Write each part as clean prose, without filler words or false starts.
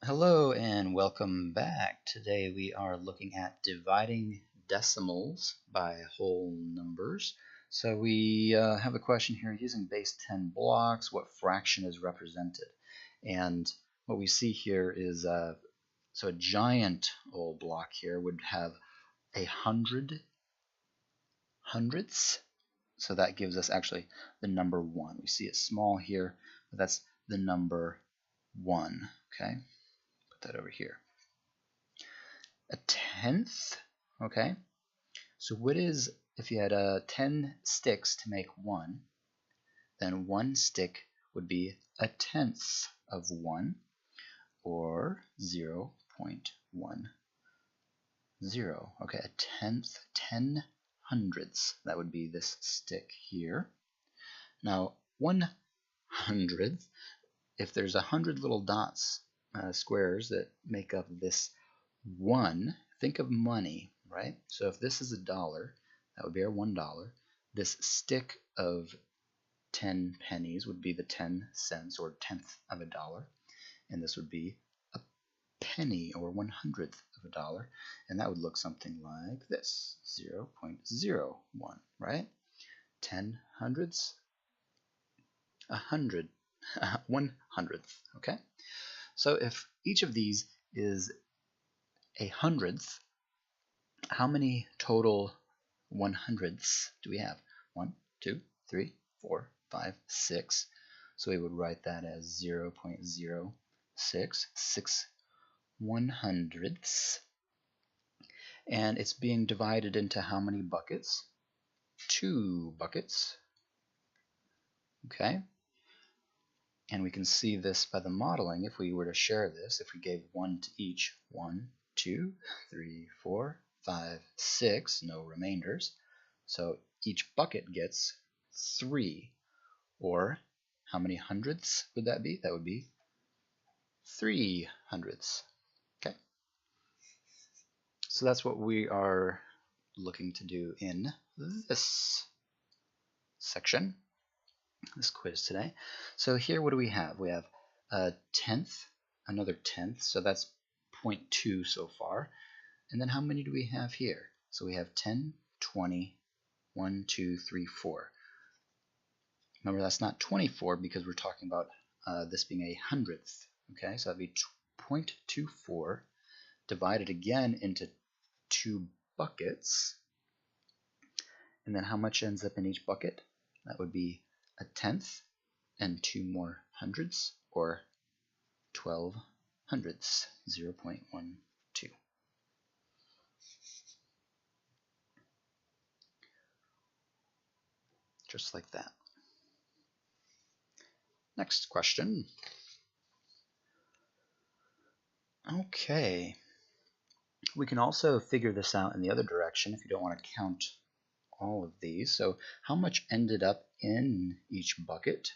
Hello and welcome back. Today we are looking at dividing decimals by whole numbers. So we have a question here using base 10 blocks, what fraction is represented? And what we see here is so a giant old block here would have 100 hundredths. So that gives us actually the number 1. We see it small here, but that's the number 1. Okay. That over here. A tenth, okay? So what is, if you had 10 sticks to make 1, then 1 stick would be a tenth of 1, or 0.10. Okay, a tenth, 10 hundredths. That would be this stick here. Now, 1/100th, if there's 100 little dots, squares that make up this 1, think of money, right? So if this is $1, that would be our $1. This stick of 10 pennies would be the 10 cents or tenth of $1, and this would be a penny or 1/100th of $1, and that would look something like this, 0.01, right? 10 hundredths, 1/100th, okay? So if each of these is a hundredth, how many total 1/100ths do we have? 1, 2, 3, 4, 5, 6. So we would write that as 0.06, 6/100ths. And it's being divided into how many buckets? 2 buckets. Okay. And we can see this by the modeling. If we were to share this, if we gave 1 to each, 1, 2, 3, 4, 5, 6, no remainders. So each bucket gets 3. Or how many hundredths would that be? That would be 3 hundredths. Okay. So that's what we are looking to do in this section. This quiz today. So here, what do we have? We have a tenth, another tenth, so that's 0.2 so far. And then how many do we have here? So we have 10, 20, 1, 2, 3, 4. Remember, that's not 24 because we're talking about this being a hundredth. Okay, so that'd be 0.24 divided again into 2 buckets. And then how much ends up in each bucket? That would be a tenth and 2 more hundredths, or 12 hundredths, 0.12. Just like that. Next question. Okay. We can also figure this out in the other direction if you don't want to count all of these. So how much ended up in each bucket?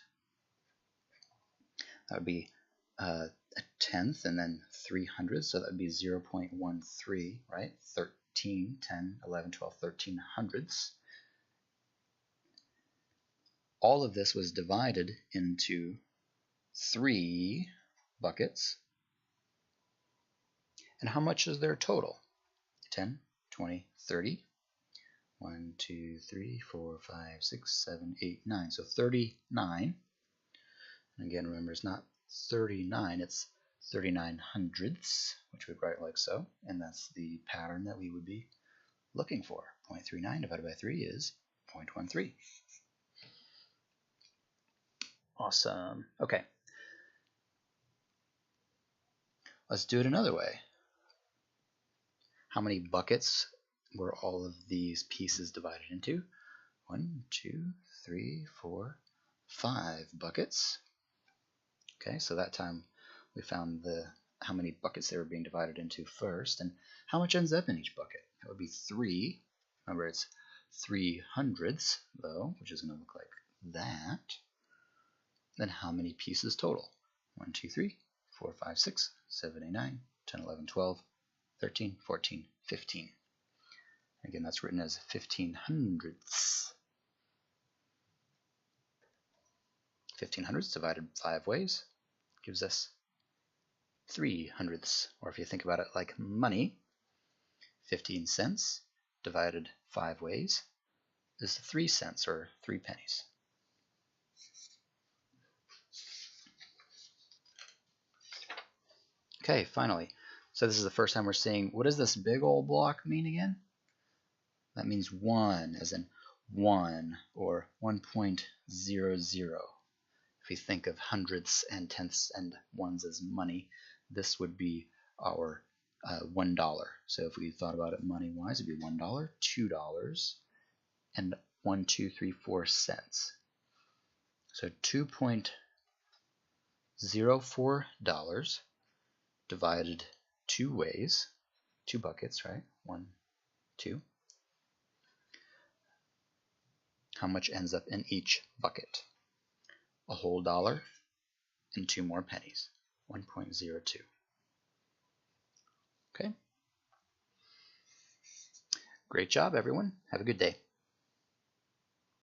That would be a tenth and then 300, so that would be 0.13, right? 13, 10, 11, 12, 13 hundredths. All of this was divided into 3 buckets. And how much is there total? 10, 20, 30. 1, 2, 3, 4, 5, 6, 7, 8, 9. So 39. And again, remember, it's not 39, it's 39 hundredths, which we'd write like so. And that's the pattern that we would be looking for. 0.39 divided by 3 is 0.13. Awesome. Okay. Let's do it another way. How many buckets were all of these pieces divided into? 1, 2, 3, 4, 5 buckets. Okay, so that time we found how many buckets they were being divided into first, and how much ends up in each bucket? That would be 3. Remember, it's 3 hundredths, though, which is going to look like that. Then how many pieces total? 1, 2, 3, 4, 5, 6, 7, 8, 9, 10, 11, 12, 13, 14, 15. Again, that's written as 15 hundredths. 15 hundredths divided 5 ways gives us 3/100ths, or if you think about it like money, 15 cents divided 5 ways is 3 cents or 3 pennies. Okay, finally. So this is the first time we're seeing, what does this big old block mean again? That means 1, as in 1 or 1.00. If you think of hundredths and tenths and ones as money, this would be our $1. So if we thought about it money-wise, it'd be $1, $2, and 1, 2, 3, 4 cents. So $2.04 divided 2 ways, 2 buckets, right? 1, 2. How much ends up in each bucket? A whole dollar and 2 more pennies, 1.02. Okay. Great job, everyone. Have a good day.